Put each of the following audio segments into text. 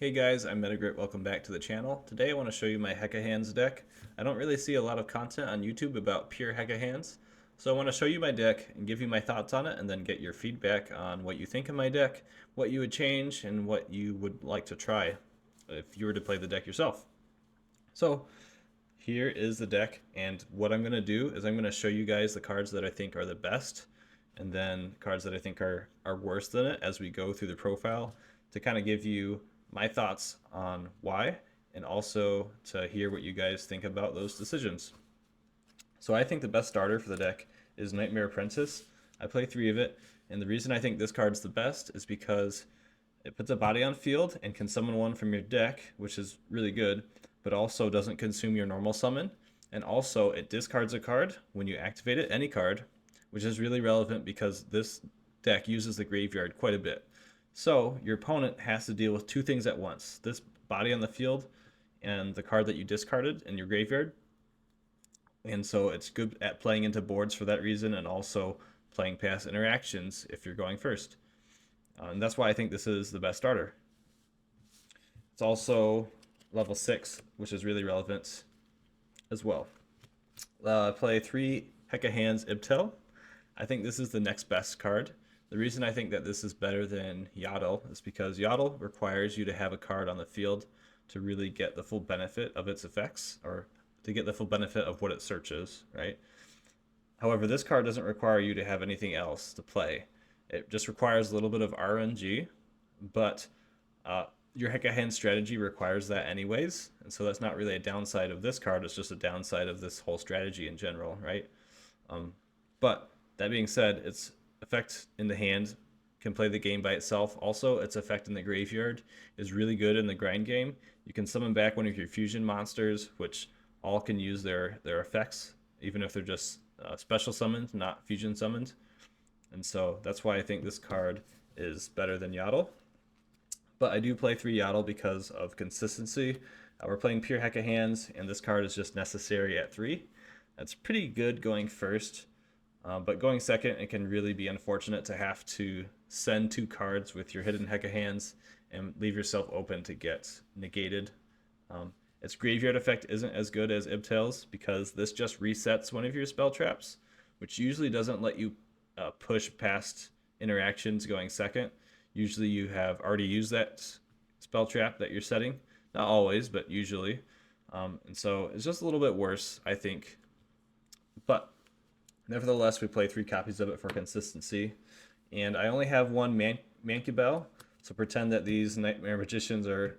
Hey guys, I'm Metagrit. Welcome back to the channel. Today I want to show you my Hecahands deck. I don't really see a lot of content on YouTube about pure Hecahands, so I want to show you my deck and give you my thoughts on it and then get your feedback on what you think of my deck, what you would change, and what you would like to try if you were to play the deck yourself. So here is the deck, and what I'm going to do is I'm going to show you guys the cards that I think are the best and then cards that I think are worse than it as we go through the profile to kind of give you my thoughts on why and also to hear what you guys think about those decisions. So I think the best starter for the deck is Nightmare Apprentice. I play 3 of it, and the reason I think this card's the best is because it puts a body on field and can summon one from your deck, which is really good, but also doesn't consume your normal summon. And also it discards a card when you activate it, any card, which is really relevant because this deck uses the graveyard quite a bit. So your opponent has to deal with 2 things at once: this body on the field and the card that you discarded in your graveyard. And so it's good at playing into boards for that reason, and also playing past interactions if you're going first. And that's why I think this is the best starter. It's also level 6, which is really relevant as well. Play 3 Hecahands Ibtel. I think this is the next best card. The reason I think that this is better than Yodel is because Yodel requires you to have a card on the field to really get the full benefit of its effects, or to get the full benefit of what it searches, right? However, this card doesn't require you to have anything else to play. It just requires a little bit of RNG, but your Hecahands strategy requires that anyways, and so that's not really a downside of this card, it's just a downside of this whole strategy in general, right? But that being said, its effect in the hand can play the game by itself. Also, its effect in the graveyard is really good in the grind game. You can summon back one of your fusion monsters, which all can use their effects, even if they're just special summoned, not fusion summoned. And so that's why I think this card is better than Yodel. But I do play 3 Yodel because of consistency. We're playing pure Hecahands, and this card is just necessary at 3. That's pretty good going first, but going second, it can really be unfortunate to have to send 2 cards with your hidden Hecahands and leave yourself open to get negated. Its graveyard effect isn't as good as Ibtel's because this just resets one of your spell traps, which usually doesn't let you push past interactions going second. Usually you have already used that spell trap that you're setting. Not always, but usually. And so it's just a little bit worse, I think. But nevertheless, we play 3 copies of it for consistency. And I only have one Mancubel, so pretend that these Nightmare Magicians are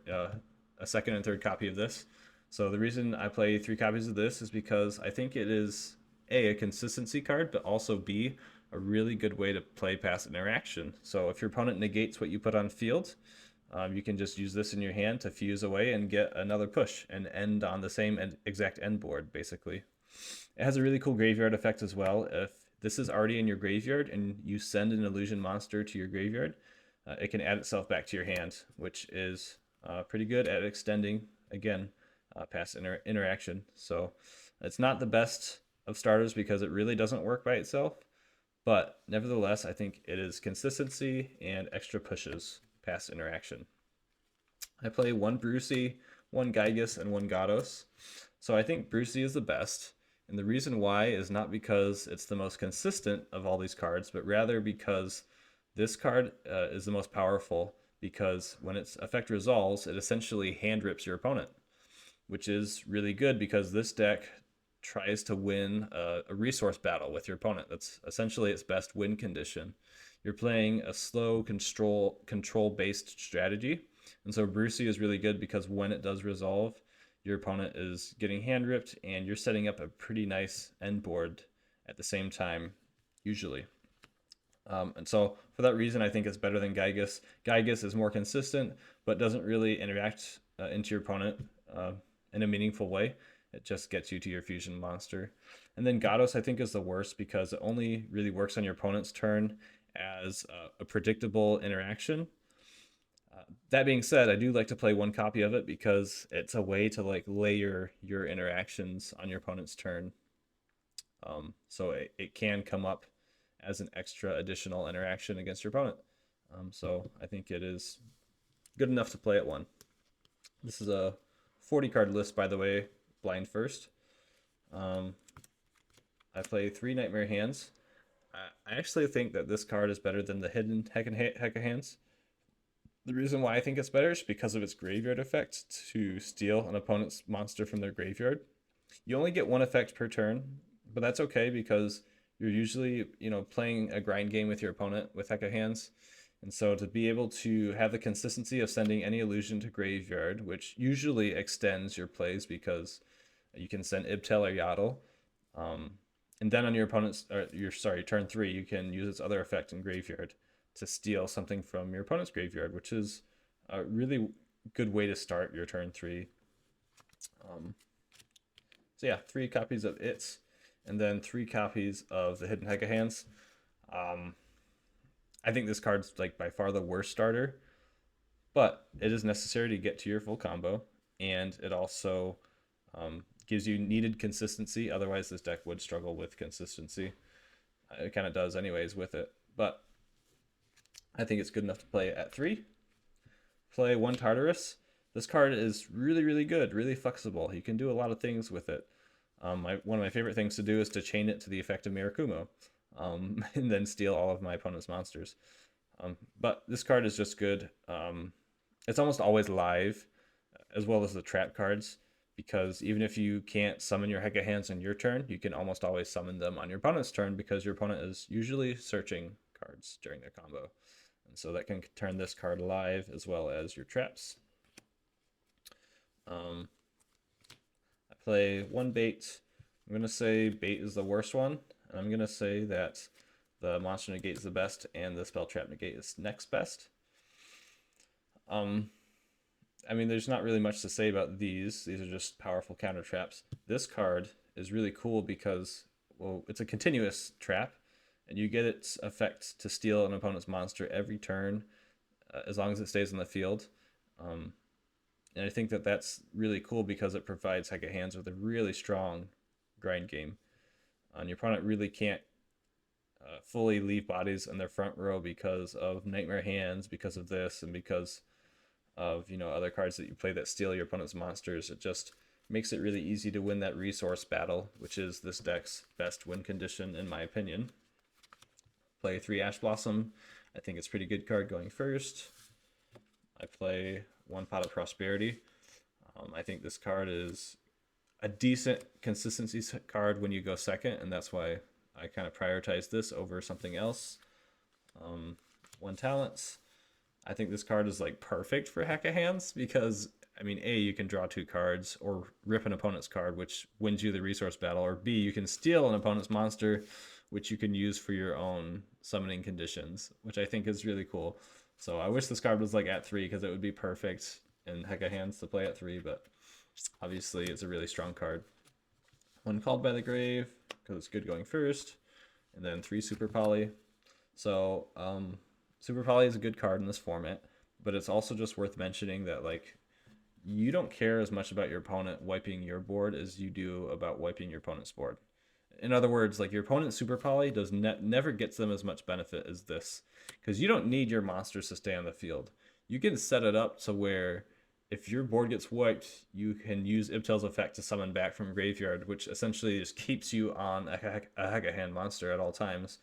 a second and third copy of this. So the reason I play 3 copies of this is because I think it is a consistency card, but also B, a really good way to play past interaction. So if your opponent negates what you put on field, you can just use this in your hand to fuse away and get another push and end on the same exact end board, basically. It has a really cool graveyard effect as well. If this is already in your graveyard and you send an illusion monster to your graveyard, it can add itself back to your hand, which is pretty good at extending, again, past interaction. So it's not the best of starters because it really doesn't work by itself, but nevertheless, I think it is consistency and extra pushes past interaction. I play 1 Brucey, 1 Gygus, and 1 Gatos. So I think Brucey is the best. And the reason why is not because it's the most consistent of all these cards, but rather because this card is the most powerful, because when its effect resolves, it essentially hand rips your opponent, which is really good because this deck tries to win a resource battle with your opponent. That's essentially its best win condition. You're playing a slow control-based strategy, and so Brucey is really good because when it does resolve, your opponent is getting hand ripped, and you're setting up a pretty nice end board at the same time, usually. And so for that reason, I think it's better than Gygus. Gygus is more consistent, but doesn't really interact into your opponent in a meaningful way. It just gets you to your fusion monster. And then Gatos, I think, is the worst because it only really works on your opponent's turn as a predictable interaction. That being said, I do like to play 1 copy of it because it's a way to like layer your interactions on your opponent's turn. So it can come up as an extra additional interaction against your opponent. So I think it is good enough to play at 1. This is a 40 card list, by the way, blind first. Um, I play 3 Nightmare Hands. I actually think that this card is better than the hidden Hecahands. The reason why I think it's better is because of its graveyard effect to steal an opponent's monster from their graveyard. You only get one effect per turn, but that's okay because you're usually, playing a grind game with your opponent with Hecahands. And so to be able to have the consistency of sending any illusion to graveyard, which usually extends your plays because you can send Ibtel or Yaddle. And then on your opponent's, or your sorry, turn 3, you can use its other effect in graveyard to steal something from your opponent's graveyard, which is a really good way to start your turn 3. So yeah, 3 copies of it, and then 3 copies of the Hidden Hecahands. I think this card's like by far the worst starter, but it is necessary to get to your full combo, and it also gives you needed consistency. Otherwise, this deck would struggle with consistency. It kind of does anyways with it, but I think it's good enough to play at 3. Play 1 Tartarus. This card is really, really good, really flexible. You can do a lot of things with it. One of my favorite things to do is to chain it to the effect of Mirakumo, and then steal all of my opponent's monsters. But this card is just good. It's almost always live, as well as the trap cards, because even if you can't summon your Hecahands in your turn, you can almost always summon them on your opponent's turn because your opponent is usually searching cards during their combo. And so that can turn this card live as well as your traps. I play 1 bait. I'm going to say bait is the worst one, and I'm going to say that the monster negate is the best and the spell trap negate is next best. I mean, there's not really much to say about these. These are just powerful counter traps. This card is really cool because, well, it's a continuous trap, and you get its effect to steal an opponent's monster every turn, as long as it stays in the field. And I think that that's really cool because it provides Hecahands with a really strong grind game. And your opponent really can't fully leave bodies in their front row because of Nightmare Hands, because of this, and because of other cards that you play that steal your opponent's monsters. It just makes it really easy to win that resource battle, which is this deck's best win condition in my opinion. Play 3 Ash Blossom. I think it's a pretty good card going first. I play 1 Pot of Prosperity. I think this card is a decent consistency card when you go second, and that's why I kind of prioritize this over something else. 1 Talents. I think this card is like perfect for Hecahands because, I mean, A, you can draw 2 cards or rip an opponent's card, which wins you the resource battle, or B, you can steal an opponent's monster, which you can use for your own summoning conditions, which I think is really cool. So I wish this card was like at 3 because it would be perfect in Hecahands to play at 3, but obviously it's a really strong card. 1 Called by the Grave because it's good going first, and then 3 Super Poly. So Super Poly is a good card in this format, but it's also just worth mentioning that like you don't care as much about your opponent wiping your board as you do about wiping your opponent's board. In other words, like your opponent's Super Poly does never gets them as much benefit as this, because you don't need your monsters to stay on the field. You can set it up to where if your board gets wiped, you can use Ibtel's effect to summon back from graveyard, which essentially just keeps you on a Hecahand monster at all times.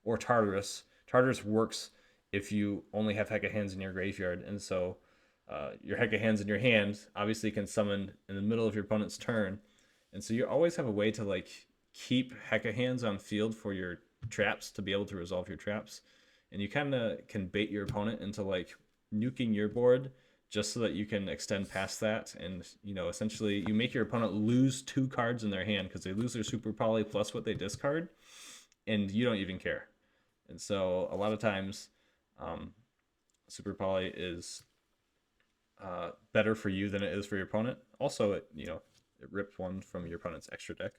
Or Tartarus. Tartarus works if you only have Hecahands in your graveyard, and so your Hecahands in your hand obviously can summon in the middle of your opponent's turn, and so you always have a way to like keep Hecahands on field for your traps to be able to resolve your traps, and you kind of can bait your opponent into like nuking your board just so that you can extend past that, and essentially you make your opponent lose 2 cards in their hand because they lose their Super Poly plus what they discard, and you don't even care. And so a lot of times Super Poly is better for you than it is for your opponent. Also, it rips 1 from your opponent's extra deck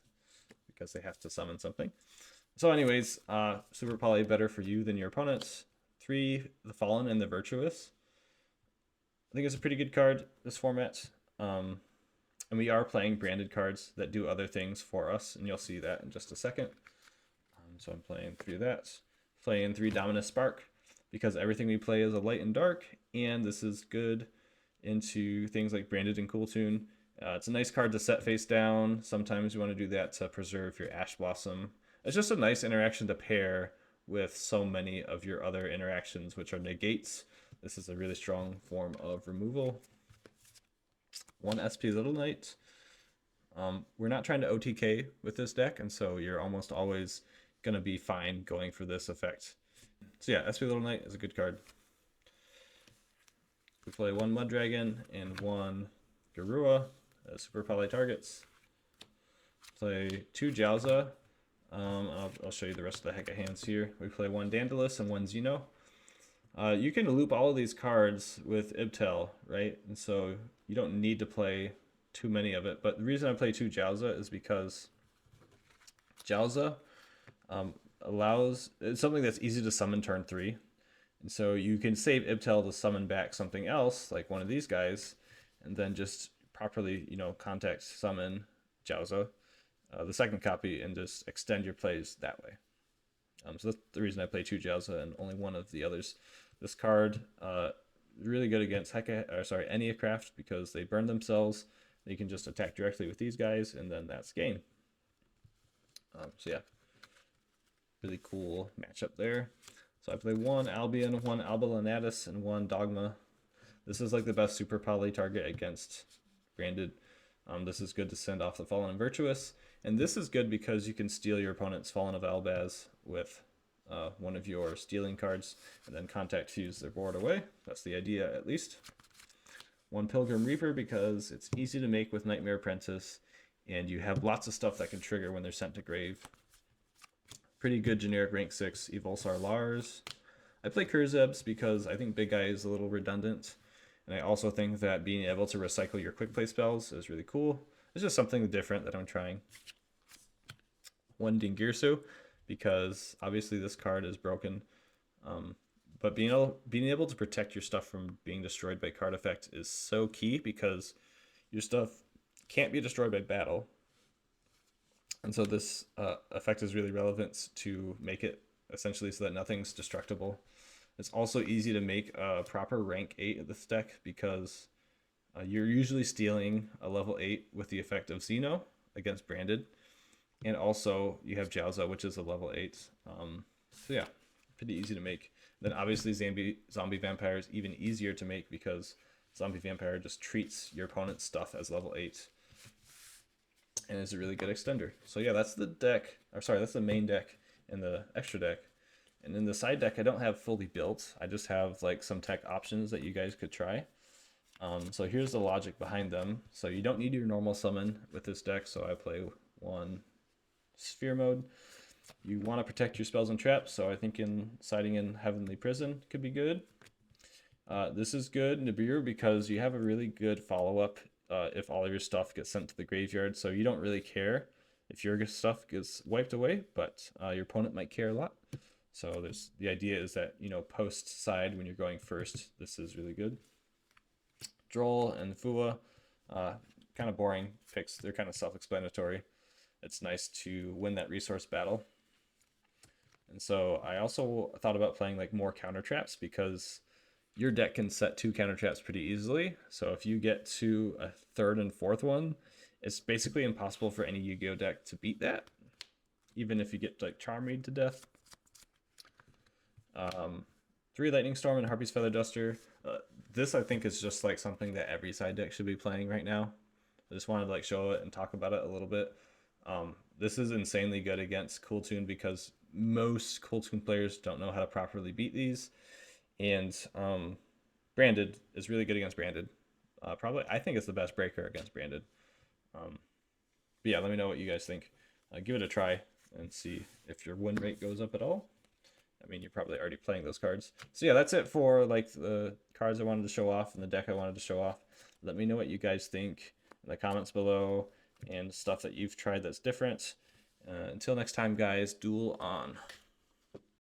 because they have to summon something. So anyways, Super Poly better for you than your opponents. 3, the Fallen and the Virtuous. I think it's a pretty good card, this format. And we are playing branded cards that do other things for us, and you'll see that in just a second. So I'm playing 3 of that. Playing 3 Dominus Spark, because everything we play is a light and dark, and this is good into things like Branded and Cool Tune. It's a nice card to set face down. Sometimes you want to do that to preserve your Ash Blossom. It's just a nice interaction to pair with so many of your other interactions, which are negates. This is a really strong form of removal. 1 SP Little Knight. We're not trying to OTK with this deck, and so you're almost always going to be fine going for this effect. So yeah, SP Little Knight is a good card. We play 1 Mud Dragon and 1 Garua as super poly targets. Play 2 Jowza. I'll show you the rest of the Hecahands here. We play 1 Dandalus and 1 Xeno. You can loop all of these cards with Ibtel, right? And so you don't need to play too many of it. But the reason I play 2 Jowza is because Jowza it's something that's easy to summon turn 3. And so you can save Ibtel to summon back something else, like one of these guys, and then just properly, context summon Jowza, the second copy, and just extend your plays that way. So that's the reason I play 2 Jowza and only one of the others. This card, really good against Enneacraft because they burn themselves. You can just attack directly with these guys, and then that's game. So yeah, really cool matchup there. So I play 1 Albion, 1 Albalanatus, and 1 Dogma. This is like the best super poly target against Branded. This is good to send off the Fallen and Virtuous. And this is good because you can steal your opponent's Fallen of Albaz with one of your stealing cards, and then contact fuse their board away. That's the idea, at least. 1 Pilgrim Reaper because it's easy to make with Nightmare Apprentice, and you have lots of stuff that can trigger when they're sent to grave. Pretty good generic rank 6 Evolsar Lars. I play Kurzebs because I think Big Guy is a little redundant, and I also think that being able to recycle your quick play spells is really cool. It's just something different that I'm trying. 1 Dingirsu because obviously this card is broken, but being able to protect your stuff from being destroyed by card effect is so key because your stuff can't be destroyed by battle. And so this effect is really relevant to make it essentially so that nothing's destructible. It's also easy to make a proper rank 8 of this deck because you're usually stealing a level 8 with the effect of Xeno against Branded. And also you have Jowza, which is a level 8. So yeah, pretty easy to make. Then obviously Zombie Vampire is even easier to make because Zombie Vampire just treats your opponent's stuff as level 8. And is a really good extender. So yeah, that's the deck, that's the main deck and the extra deck. And in the side deck, I don't have fully built. I just have like some tech options that you guys could try. So here's the logic behind them. So you don't need your normal summon with this deck. So I play 1 Sphere Mode. You want to protect your spells and traps. So I think siding in Heavenly Prison could be good. This is good, Nibiru, because you have a really good follow-up if all of your stuff gets sent to the graveyard, so you don't really care if your stuff gets wiped away, but your opponent might care a lot. So the idea is that, post side when you're going first, this is really good. Droll and Fua, kind of boring picks. They're kind of self-explanatory. It's nice to win that resource battle. And so I also thought about playing like more counter traps because your deck can set 2 counter traps pretty easily. So if you get to a 3rd and 4th one, it's basically impossible for any Yu-Gi-Oh deck to beat that, even if you get like Charmreed to death. 3 Lightning Storm and Harpy's Feather Duster. This I think is just like something that every side deck should be playing right now. I just wanted to like show it and talk about it a little bit. This is insanely good against Cool Tune because most Cool Tune players don't know how to properly beat these. And Branded is really good against Branded. Probably, I think it's the best breaker against Branded. But yeah, let me know what you guys think. Give it a try and see if your win rate goes up at all. I mean, you're probably already playing those cards. So yeah, that's it for like the cards I wanted to show off and the deck I wanted to show off. Let me know what you guys think in the comments below and stuff that you've tried that's different. Until next time, guys, duel on.